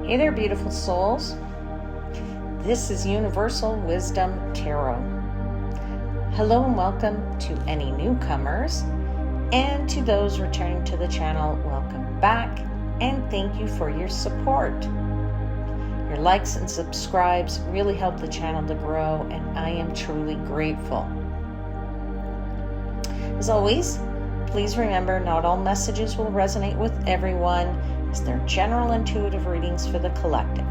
Hey there, beautiful souls. This is Universal Wisdom Tarot. Hello and welcome to any newcomers, and to those returning to the channel, welcome back, and thank you for your support. Your likes and subscribes really help the channel to grow, and I am truly grateful. As always, please remember not all messages will resonate with everyone, as they're general intuitive readings for the collective.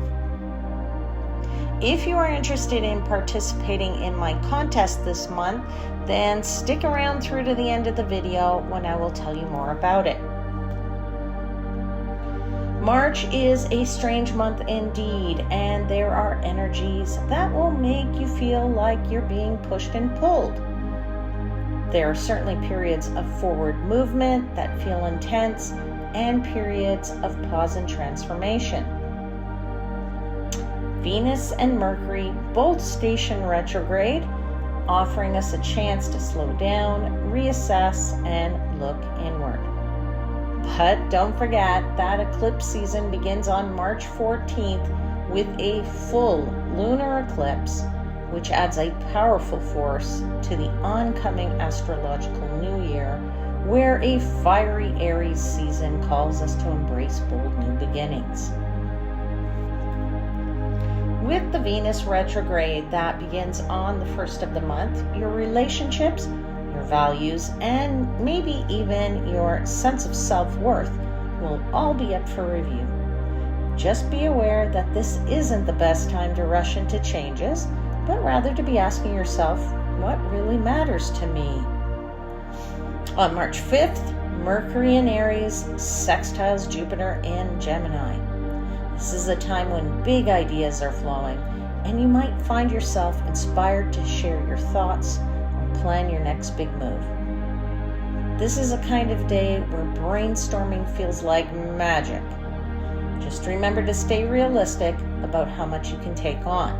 If you are interested in participating in my contest this month, then stick around through to the end of the video when I will tell you more about it. March is a strange month indeed, and there are energies that will make you feel like you're being pushed and pulled. There are certainly periods of forward movement that feel intense, and periods of pause and transformation. Venus and Mercury both station retrograde, offering us a chance to slow down, reassess, and look inward. But don't forget that eclipse season begins on March 14th with a full lunar eclipse, which adds a powerful force to the oncoming astrological new year, where a fiery Aries season calls us to embrace bold new beginnings. With the Venus retrograde that begins on the 1st of the month, your relationships, your values, and maybe even your sense of self-worth will all be up for review. Just be aware that this isn't the best time to rush into changes, but rather to be asking yourself, what really matters to me? On March 5th, Mercury in Aries sextiles Jupiter in Gemini. This is a time when big ideas are flowing, and you might find yourself inspired to share your thoughts or plan your next big move. This is a kind of day where brainstorming feels like magic. Just remember to stay realistic about how much you can take on.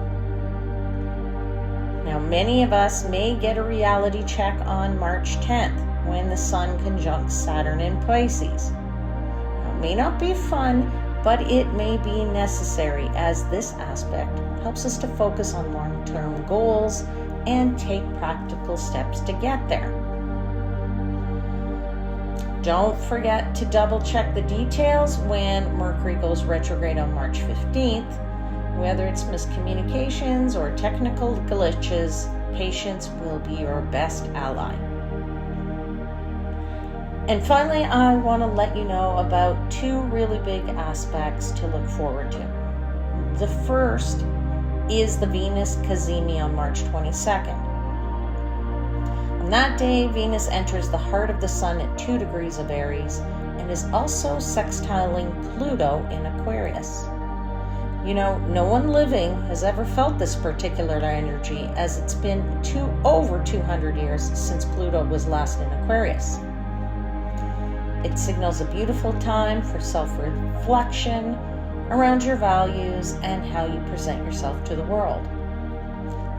Now, many of us may get a reality check on March 10th, when the Sun conjuncts Saturn in Pisces. Now, it may not be fun, but it may be necessary, as this aspect helps us to focus on long-term goals and take practical steps to get there. Don't forget to double-check the details when Mercury goes retrograde on March 15th. Whether it's miscommunications or technical glitches, patience will be your best ally. And finally, I want to let you know about two really big aspects to look forward to. The first is the Venus cazimi on March 22nd. On that day, Venus enters the heart of the Sun at 2 degrees of Aries and is also sextiling Pluto in Aquarius. You know, no one living has ever felt this particular energy, as it's been over 200 years since Pluto was last in Aquarius. It signals a beautiful time for self-reflection around your values and how you present yourself to the world.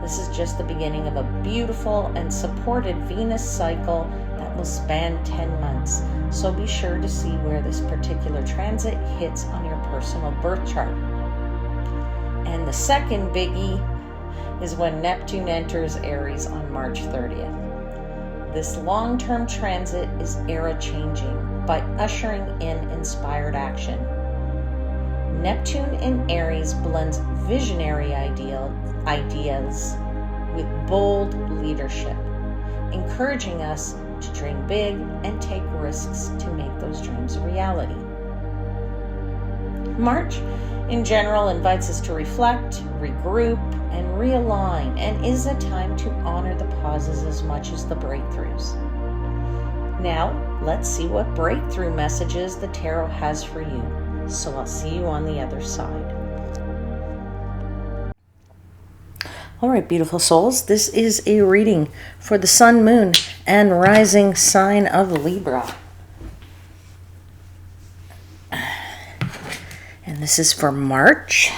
This is just the beginning of a beautiful and supported Venus cycle that will span 10 months, so be sure to see where this particular transit hits on your personal birth chart. And the second biggie is when Neptune enters Aries on March 30th. This long-term transit is era-changing by ushering in inspired action. Neptune in Aries blends visionary ideas with bold leadership, encouraging us to dream big and take risks to make those dreams a reality. March, in general, invites us to reflect, regroup, and realign, and is a time to honor the pauses as much as the breakthroughs. Now, let's see what breakthrough messages the tarot has for you. So I'll see you on the other side. All right, beautiful souls, this is a reading for the Sun, Moon, and Rising sign of Libra. And this is for March.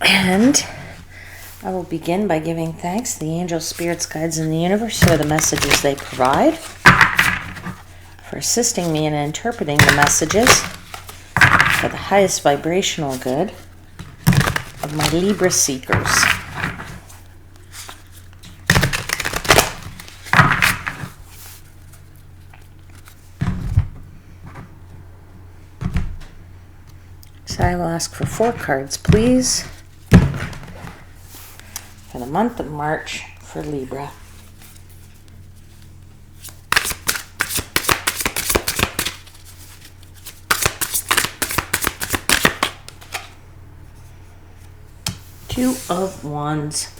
And I will begin by giving thanks to the angels, spirits, guides, and the universe for the messages they provide. for assisting me in interpreting the messages for the highest vibrational good of my Libra seekers. So I will ask for 4 cards, please, for the month of March for Libra. Two of Wands.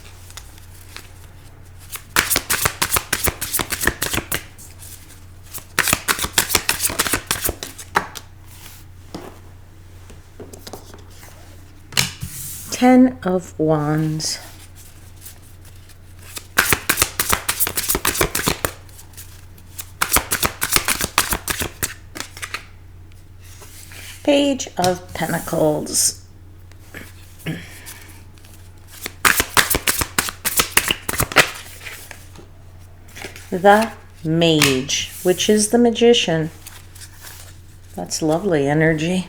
Ten of Wands. Page of Pentacles. The Mage, which is the Magician. That's lovely energy.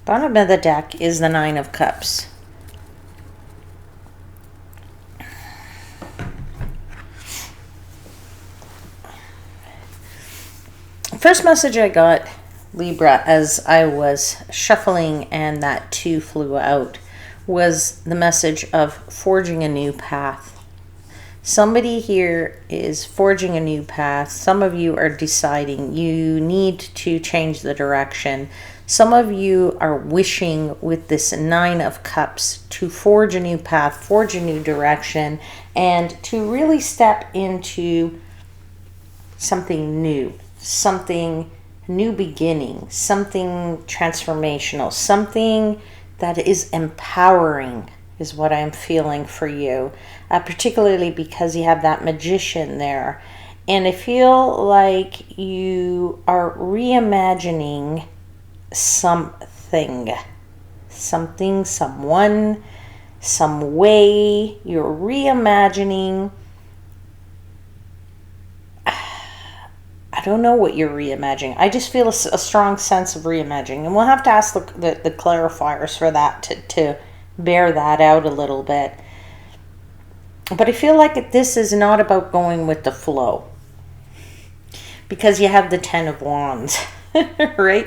Bottom of the deck is the Nine of Cups. First message I got, Libra, as I was shuffling and that 2 flew out, was the message of forging a new path. Somebody here is forging a new path. Some of you are deciding you need to change the direction. Some of you are wishing with this 9 of Cups to forge a new path, forge a new direction, and to really step into something new, something new beginning, something transformational, something that is empowering is what I'm feeling for you, particularly because you have that Magician there. And I feel like you are reimagining something, someone, some way. You're reimagining. I don't know what you're reimagining. I just feel a strong sense of reimagining. And we'll have to ask the clarifiers for that to bear that out a little bit. But I feel like this is not about going with the flow. Because you have the 10 of Wands, right?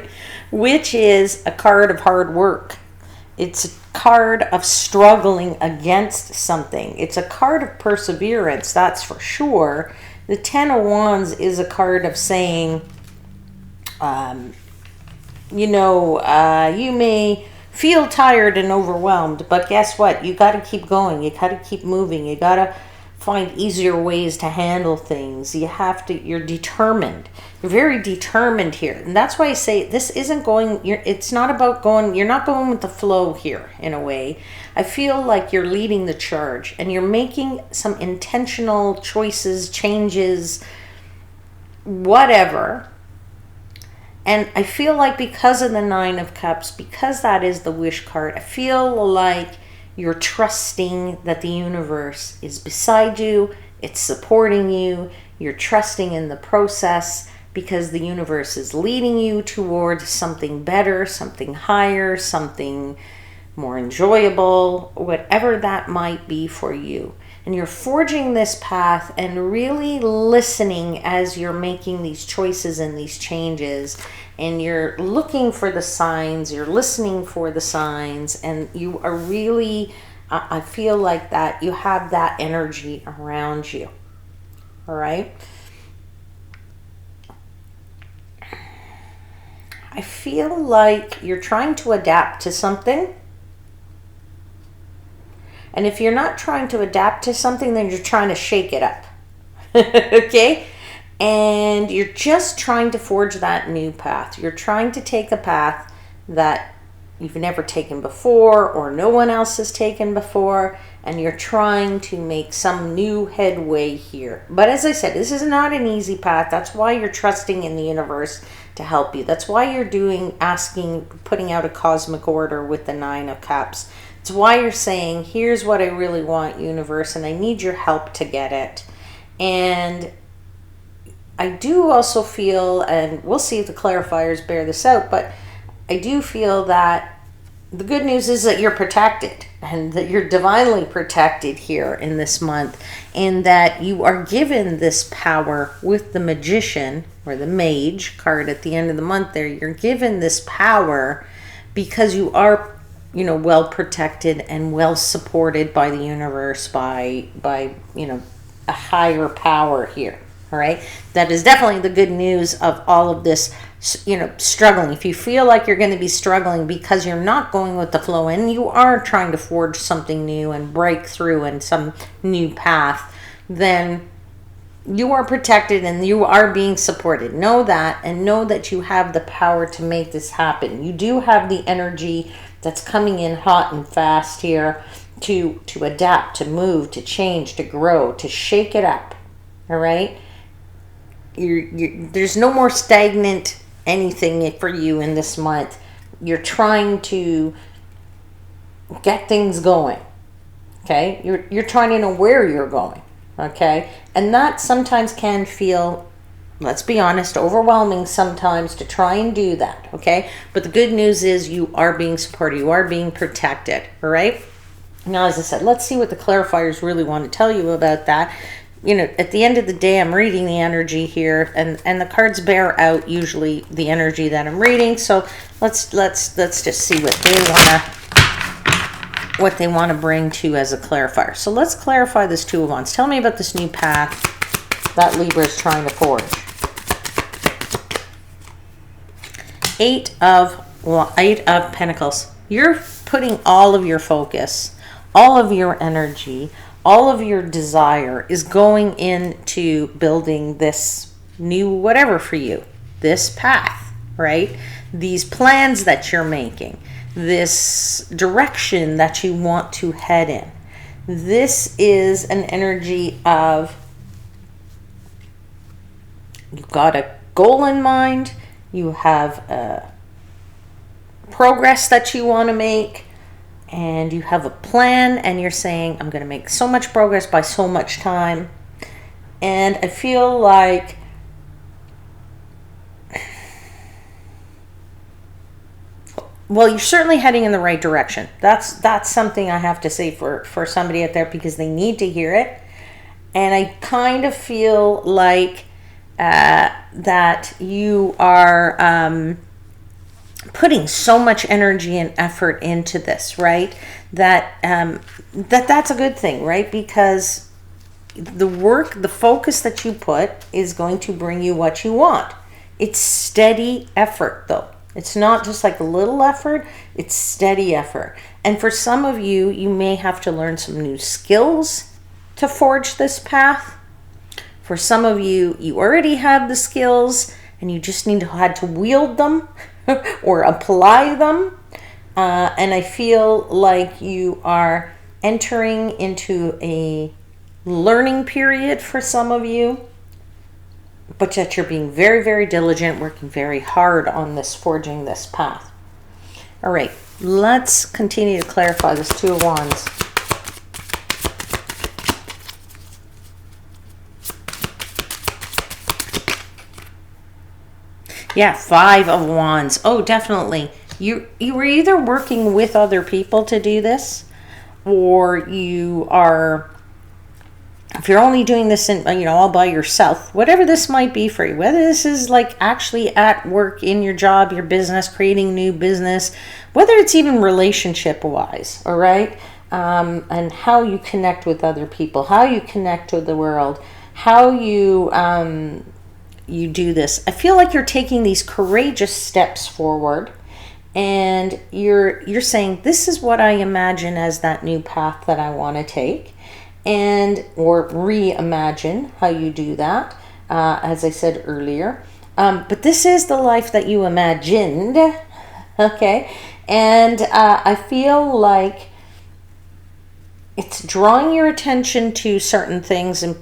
Which is a card of hard work. It's a card of struggling against something. It's a card of perseverance, that's for sure. The 10 of Wands is a card of saying, you may feel tired and overwhelmed, but guess what? You got to keep going. You got to keep moving. You got to find easier ways to handle things. You're determined. You're very determined here. And that's why I say this isn't going, it's not about going, you're not going with the flow here in a way. I feel like you're leading the charge and you're making some intentional choices, changes, whatever. And I feel like because of the 9 of Cups, because that is the wish card, I feel like you're trusting that the universe is beside you, it's supporting you, you're trusting in the process because the universe is leading you towards something better, something higher, something more enjoyable, whatever that might be for you. And you're forging this path and really listening as you're making these choices and these changes. And you're looking for the signs, you're listening for the signs, and you are really, I feel like that you have that energy around you. All right? I feel like you're trying to adapt to something. And if you're not trying to adapt to something, then you're trying to shake it up. Okay? And you're just trying to forge that new path. You're trying to take a path that you've never taken before or no one else has taken before. And you're trying to make some new headway here. But as I said, this is not an easy path. That's why you're trusting in the universe to help you. That's why you're putting out a cosmic order with the 9 of Cups. It's why you're saying, here's what I really want, universe, and I need your help to get it. And I do also feel, and we'll see if the clarifiers bear this out, but I do feel that the good news is that you're protected, and that you're divinely protected here in this month, and that you are given this power with the Magician or the Mage card at the end of the month there. You're given this power because you are, well protected and well supported by the universe, by a higher power here. All right, that is definitely the good news of all of this, struggling. If you feel like you're going to be struggling because you're not going with the flow and you are trying to forge something new and break through in some new path, then you are protected and you are being supported. Know that, and know that you have the power to make this happen. You do have the energy that's coming in hot and fast here to adapt, to move, to change, to grow, to shake it up. All right? There's no more stagnant anything for you in this month. You're trying to get things going. Okay? You're trying to know where you're going. Okay? And that sometimes can feel, let's be honest, overwhelming sometimes to try and do that. Okay? But the good news is you are being supported. You are being protected. All right? Now, as I said, let's see what the clarifiers really want to tell you about that. At the end of the day, I'm reading the energy here, and the cards bear out usually the energy that I'm reading. So let's just see what they want to bring to as a clarifier. So let's clarify this Two of Wands. Tell me about this new path that Libra is trying to forge. Eight of Pentacles. You're putting all of your focus, all of your energy, all of your desire is going into building this new whatever for you, this path, right? These plans that you're making, this direction that you want to head in. This is an energy of, you've got a goal in mind, you have a progress that you want to make, and you have a plan, and you're saying, I'm going to make so much progress by so much time. And I feel like you're certainly heading in the right direction. That's something I have to say for somebody out there, because they need to hear it. And I kind of feel like that you are putting so much energy and effort into this, right? That's a good thing, right? Because the work, the focus that you put is going to bring you what you want. It's steady effort, though. It's not just like a little effort, it's steady effort. And for some of you, you may have to learn some new skills to forge this path. For some of you, you already have the skills and you just had to wield them or apply them. And I feel like you are entering into a learning period for some of you, but that you're being very, very diligent, working very hard on this, forging this path. All right, let's continue to clarify this Two of Wands. Yeah, Five of Wands. Oh, definitely. You were either working with other people to do this, or you are, if you're only doing this in, all by yourself, whatever this might be for you, whether this is like actually at work, in your job, your business, creating new business, whether it's even relationship wise, all right? And how you connect with other people, how you connect with the world, how you do this. I feel like you're taking these courageous steps forward, and you're saying, this is what I imagine as that new path that I want to take, or reimagine how you do that, as I said earlier. But this is the life that you imagined, okay? And I feel like it's drawing your attention to certain things, and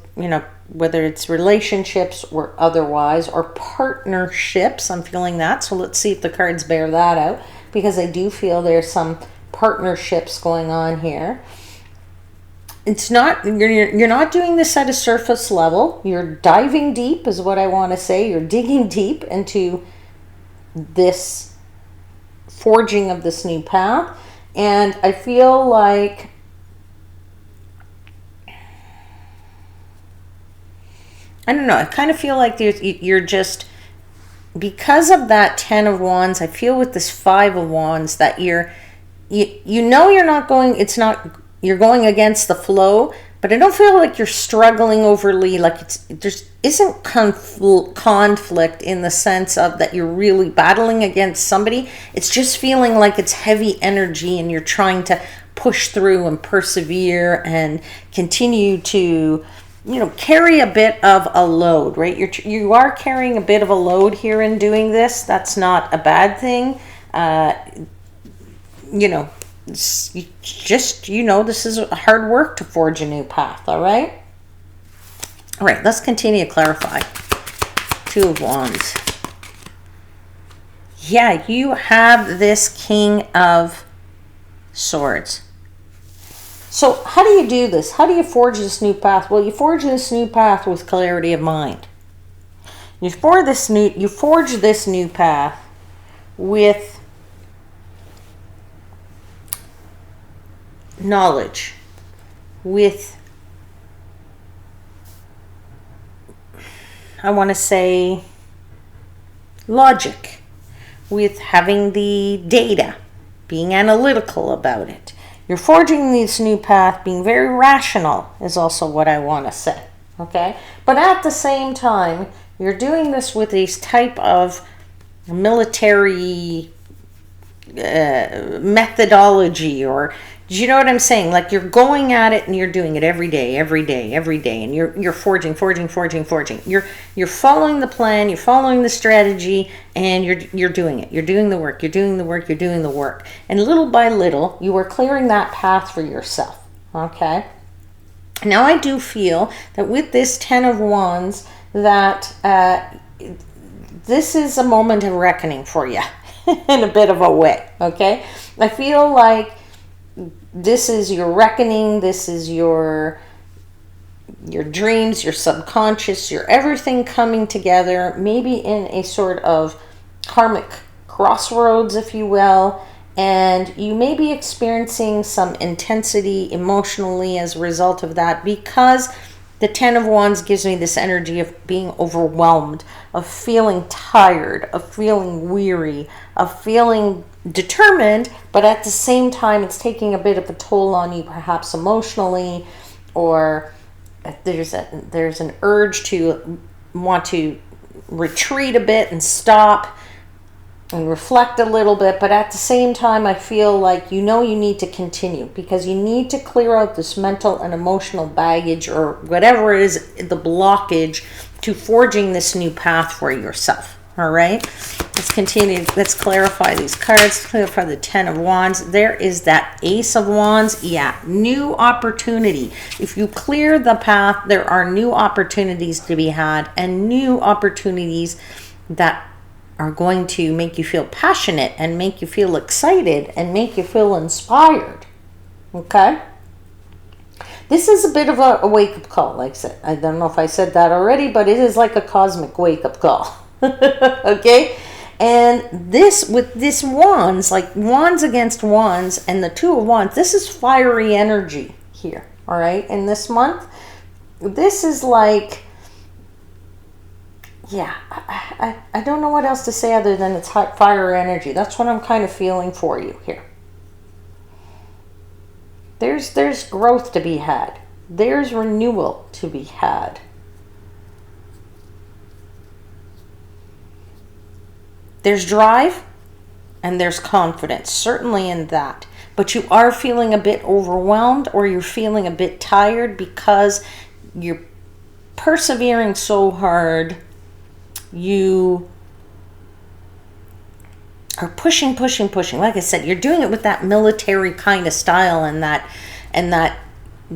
whether it's relationships or otherwise, or partnerships. I'm feeling that. So let's see if the cards bear that out, because I do feel there's some partnerships going on here. it's not, you're not doing this at a surface level. You're diving deep is what I want to say. You're digging deep into this forging of this new path. And I feel like I don't know, I kind of feel like you're just, because of that 10 of Wands, I feel with this 5 of Wands that you know you're not going, it's not, you're going against the flow, but I don't feel like you're struggling overly, like there isn't conflict in the sense of that you're really battling against somebody. It's just feeling like it's heavy energy and you're trying to push through and persevere and continue to, carry a bit of a load, right? You are carrying a bit of a load here in doing this. That's not a bad thing. This is hard work to forge a new path, all right? All right, let's continue to clarify. 2 of Wands. Yeah, you have this King of Swords. So how do you do this? How do you forge this new path? Well, you forge this new path with clarity of mind. You forge this new path with knowledge, with, I want to say, logic, with having the data, being analytical about it. You're forging this new path, being very rational is also what I want to say, okay? But at the same time, you're doing this with this type of military methodology, or do you know what I'm saying? Like you're going at it and you're doing it every day, and you're forging. You're following the plan, you're following the strategy, and you're doing it. You're doing the work. And little by little, you are clearing that path for yourself. Okay. Now I do feel that with this 10 of Wands, that this is a moment of reckoning for you in a bit of a way. Okay. I feel like this is your reckoning. This is your dreams, your subconscious, your everything coming together, maybe in a sort of karmic crossroads, if you will. And you may be experiencing some intensity emotionally as a result of that, because the 10 of Wands gives me this energy of being overwhelmed, of feeling tired, of feeling weary, of feeling determined, but at the same time it's taking a bit of a toll on you, perhaps emotionally, or there's an urge to want to retreat a bit and stop and reflect a little bit. But at the same time, I feel like you need to continue, because you need to clear out this mental and emotional baggage, or whatever it is, the blockage to forging this new path for yourself. All right, let's continue. Let's clarify these cards. Clarify the 10 of Wands. There is that Ace of Wands. Yeah, new opportunity. If you clear the path, there are new opportunities to be had, and new opportunities that are going to make you feel passionate and make you feel excited and make you feel inspired. Okay? This is a bit of a wake-up call, like I said. I don't know if I said that already, but it is like a cosmic wake-up call. Okay? And this, with this Wands, like Wands against Wands and the 2 of Wands, this is fiery energy here, all right? In this month, this is like, yeah, I don't know what else to say other than it's hot fire energy. That's what I'm kind of feeling for you here. There's growth to be had. There's renewal to be had. There's drive and there's confidence, certainly in that. But you are feeling a bit overwhelmed, or you're feeling a bit tired because you're persevering so hard. You are pushing. Like I said, you're doing it with that military kind of style, and that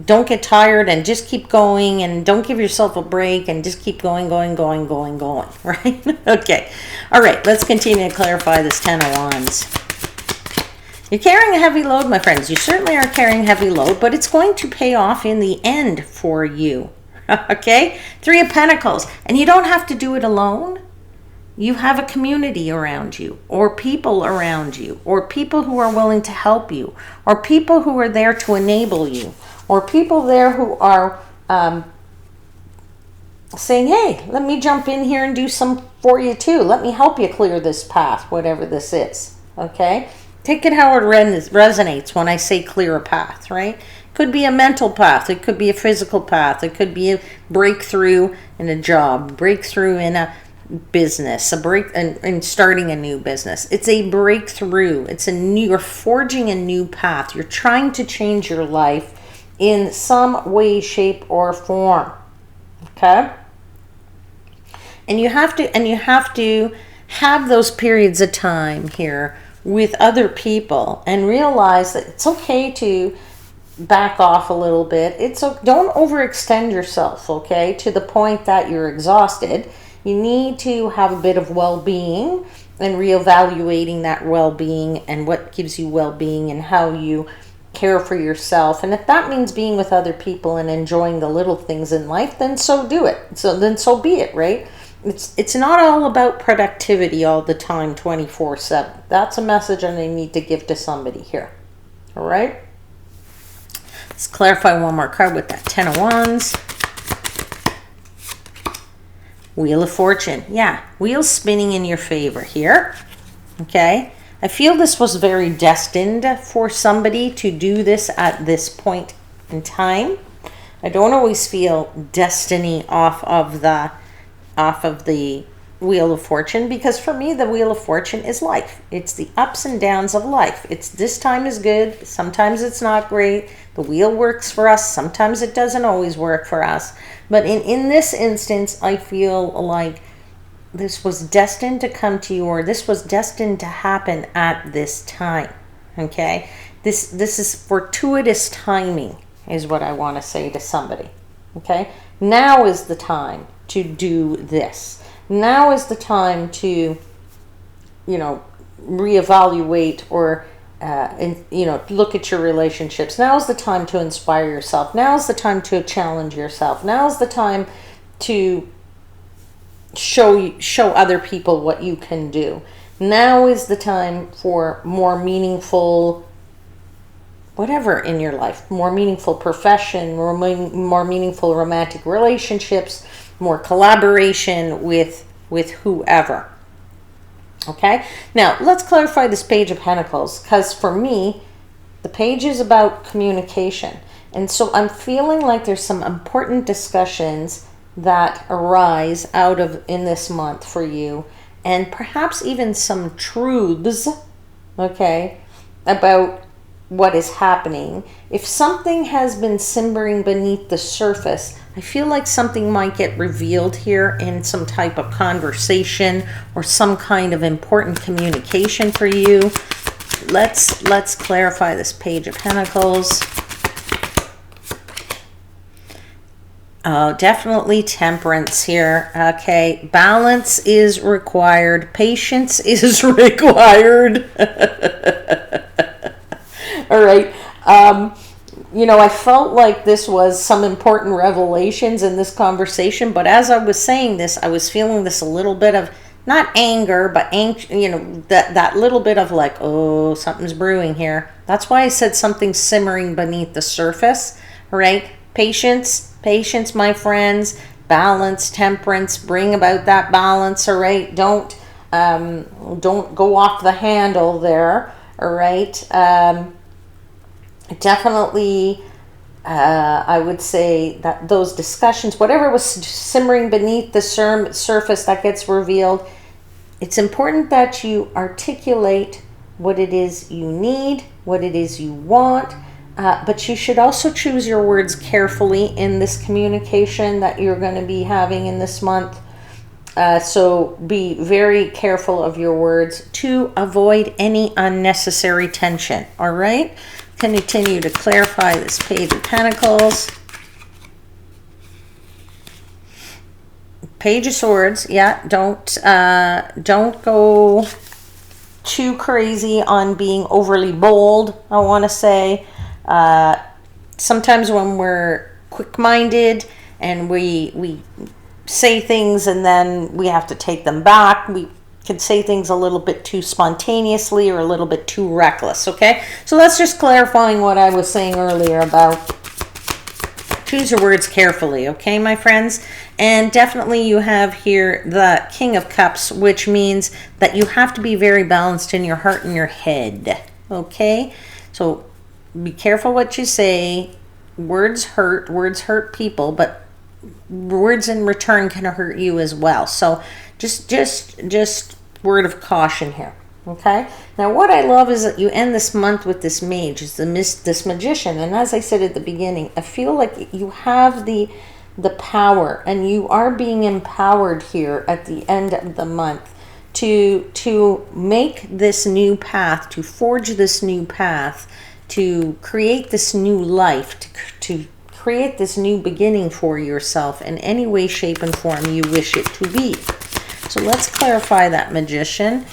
don't get tired and just keep going, and don't give yourself a break, and just keep going, right? Okay. All right, let's continue to clarify this 10 of Wands. You're carrying a heavy load, my friends. You certainly are carrying a heavy load, but it's going to pay off in the end for you. Okay? 3 of Pentacles. And you don't have to do it alone. You have a community around you, or people around you, or people who are willing to help you, or people who are there to enable you, or people there who are saying, hey, let me jump in here and do some for you too. Let me help you clear this path, whatever this is. Okay? Take it how it resonates when I say clear a path, right? It could be a mental path. It could be a physical path. It could be a breakthrough in a job, breakthrough in a business, a break and starting a new business. It's a breakthrough. You're forging a new path. You're trying to change your life in some way, shape, or form. Okay? And you have to have those periods of time here with other people and realize that it's okay to back off a little bit. Don't overextend yourself, okay, to the point that you're exhausted. You need to have a bit of well-being and reevaluating that well-being and what gives you well-being and how you care for yourself. And if that means being with other people and enjoying the little things in life, then so do it. So be it, right? It's not all about productivity all the time, 24/7. That's a message I need to give to somebody here. All right? Let's clarify one more card with that 10 of Wands. Wheel of Fortune. Yeah, wheels spinning in your favor here. Okay? I feel this was very destined for somebody to do this at this point in time. I don't always feel destiny off of the Wheel of Fortune, because for me the Wheel of Fortune is life. It's the ups and downs of life. It's this time is good, sometimes it's not great. The wheel works for us, sometimes it doesn't always work for us. But in this instance, I feel like this was destined to come to you, or this was destined to happen at this time. Okay? This is fortuitous timing is what I want to say to somebody. Okay? Now is the time to do this. Now is the time to, reevaluate or, look at your relationships. Now is the time to inspire yourself. Now is the time to challenge yourself. Now is the time to show other people what you can do. Now is the time for more meaningful whatever in your life, more meaningful profession, more meaningful romantic relationships, more collaboration with whoever. Okay? Now, let's clarify this Page of Pentacles, because for me, the page is about communication. And so I'm feeling like there's some important discussions that arise in this month for you, and perhaps even some truths, okay, about what is happening. If something has been simmering beneath the surface, I feel like something might get revealed here in some type of conversation or some kind of important communication for you. Let's clarify this Page of Pentacles. Oh, definitely Temperance here. Okay, balance is required. Patience is required. All right. I felt like this was some important revelations in this conversation, but as I was saying this, I was feeling this a little bit of, not anger, but that little bit of like, oh, something's brewing here. That's why I said something simmering beneath the surface, right? Patience, my friends. Balance, temperance, bring about that balance, all right? Don't go off the handle there, all right? Definitely, I would say that those discussions, whatever was simmering beneath the surface that gets revealed, it's important that you articulate what it is you need, what it is you want, but you should also choose your words carefully in this communication that you're going to be having in this month. So be very careful of your words to avoid any unnecessary tension, all right? Continue to clarify this Page of Pentacles. Page of Swords, yeah, don't go too crazy on being overly bold, I want to say. Sometimes when we're quick-minded and we say things and then we have to take them back, we can say things a little bit too spontaneously or a little bit too reckless, okay? So that's just clarifying what I was saying earlier about choose your words carefully, okay, my friends? And definitely you have here the King of Cups, which means that you have to be very balanced in your heart and your head, okay? So be careful what you say. Words hurt people, but words in return can hurt you as well. So just word of caution here. Okay. Now, what I love is that you end this month with this mage, this magician, and as I said at the beginning, I feel like you have the power, and you are being empowered here at the end of the month to make this new path, to forge this new path, to create this new life, to create this new beginning for yourself in any way, shape, and form you wish it to be. So let's clarify that, magician.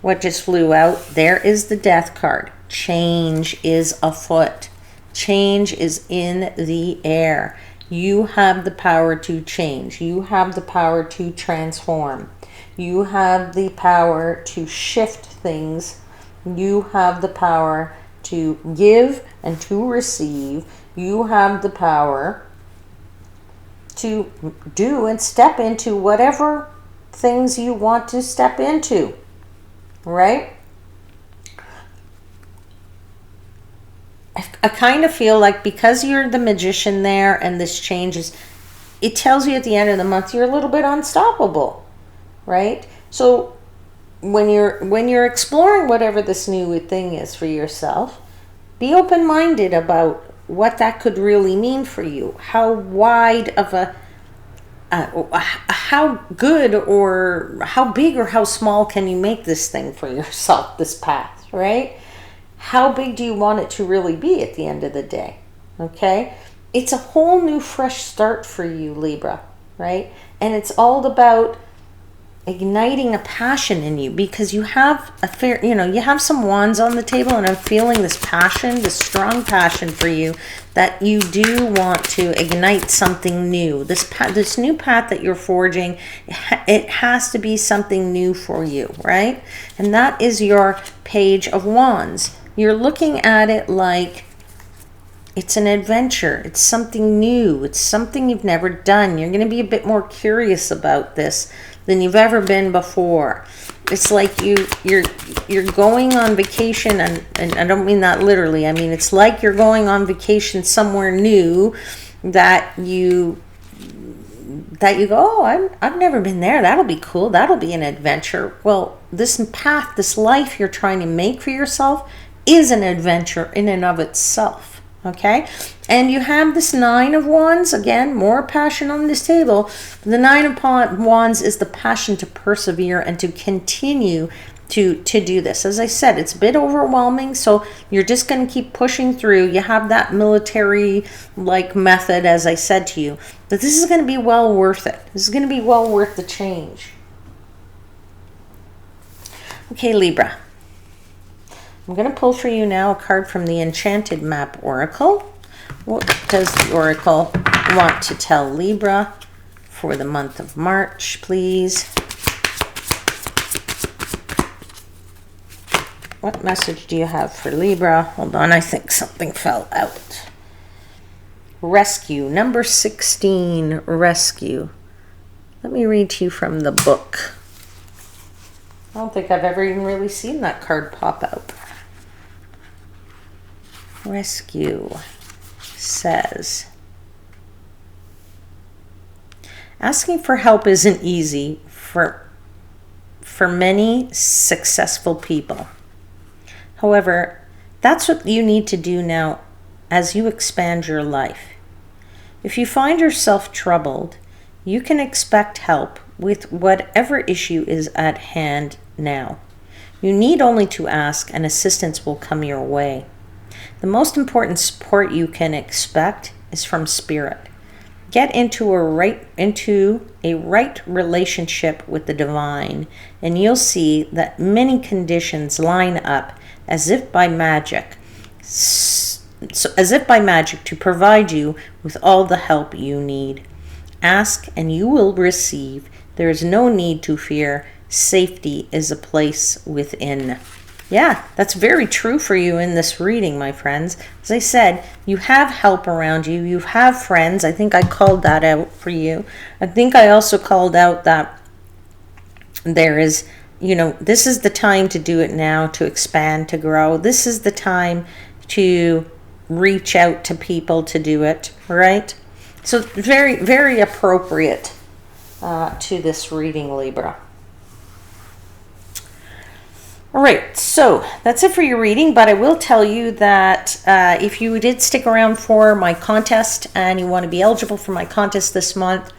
What just flew out? There is the Death card. Change is afoot. Change is in the air. You have the power to change. You have the power to transform. You have the power to shift things. You have the power to give and to receive. You have the power to do and step into whatever things you want to step into, right? I kind of feel like because you're the magician there and this changes, it tells you at the end of the month you're a little bit unstoppable, right? So when you're exploring whatever this new thing is for yourself, be open-minded about what that could really mean for you. How wide of how good or how big or how small can you make this thing for yourself, this path, right? How big do you want it to really be at the end of the day? Okay? It's a whole new fresh start for you, Libra, right? And it's all about igniting a passion in you, because you have you have some wands on the table, and I'm feeling this passion, this strong passion for you, that you do want to ignite something new. This new path that you're forging, it has to be something new for you, right? And that is your Page of Wands. You're looking at it like it's an adventure. It's something new. It's something you've never done. You're going to be a bit more curious about this than you've ever been before. It's like you're going on vacation, and I don't mean that literally. I mean, it's like you're going on vacation somewhere new that you go, oh, I've never been there. That'll be cool. That'll be an adventure. Well, this path, this life you're trying to make for yourself is an adventure in and of itself. Okay, and you have this Nine of Wands. Again, more passion on this table. The Nine of Wands is the passion to persevere and to continue to do this. As I said, it's a bit overwhelming, so you're just going to keep pushing through. You have that military-like method, as I said to you, but this is going to be well worth it. This is going to be well worth the change. Okay, Libra. I'm going to pull for you now a card from the Enchanted Map Oracle. What does the Oracle want to tell Libra for the month of March, please? What message do you have for Libra? Hold on, I think something fell out. Rescue, number 16, rescue. Let me read to you from the book. I don't think I've ever even really seen that card pop out. Rescue says, asking for help isn't easy for many successful people. However, that's what you need to do now as you expand your life. If you find yourself troubled, you can expect help with whatever issue is at hand now. You need only to ask, and assistance will come your way. The most important support you can expect is from Spirit. Get into a right relationship with the divine, and you'll see that many conditions line up as if by magic. As if by magic, to provide you with all the help you need. Ask and you will receive. There is no need to fear. Safety is a place within. Yeah, that's very true for you in this reading, my friends. As I said, you have help around you. You have friends. I think I called that out for you. I think I also called out that there is, this is the time to do it now, to expand, to grow. This is the time to reach out to people to do it, right? So very, very appropriate to this reading, Libra. All right, so that's it for your reading, but I will tell you that if you did stick around for my contest and you want to be eligible for my contest this month,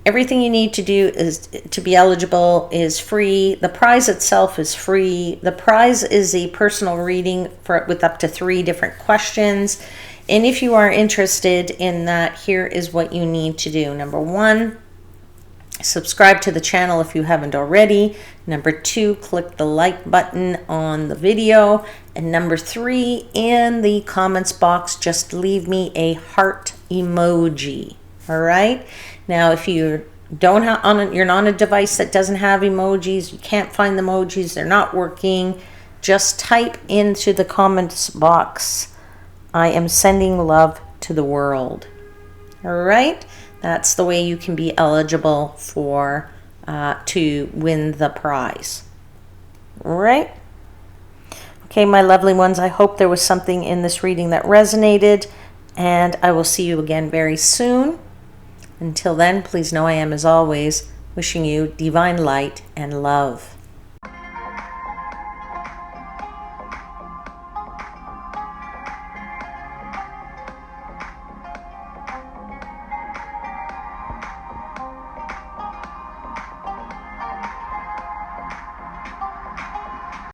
everything you need to do is to be eligible is free. The prize itself is free. The prize is a personal reading with up to 3 different questions. And if you are interested in that, here is what you need to do. Number 1, subscribe to the channel if you haven't already. Number 2, click the like button on the video. And number 3, in the comments box, just leave me a heart emoji. All right. Now, if you don't have you're on a device that doesn't have emojis, you can't find the emojis, they're not working, just type into the comments box, I am sending love to the world. All right. That's the way you can be eligible for to win the prize. All right. Okay, my lovely ones, I hope there was something in this reading that resonated, and I will see you again very soon. Until then, please know I am, as always, wishing you divine light and love.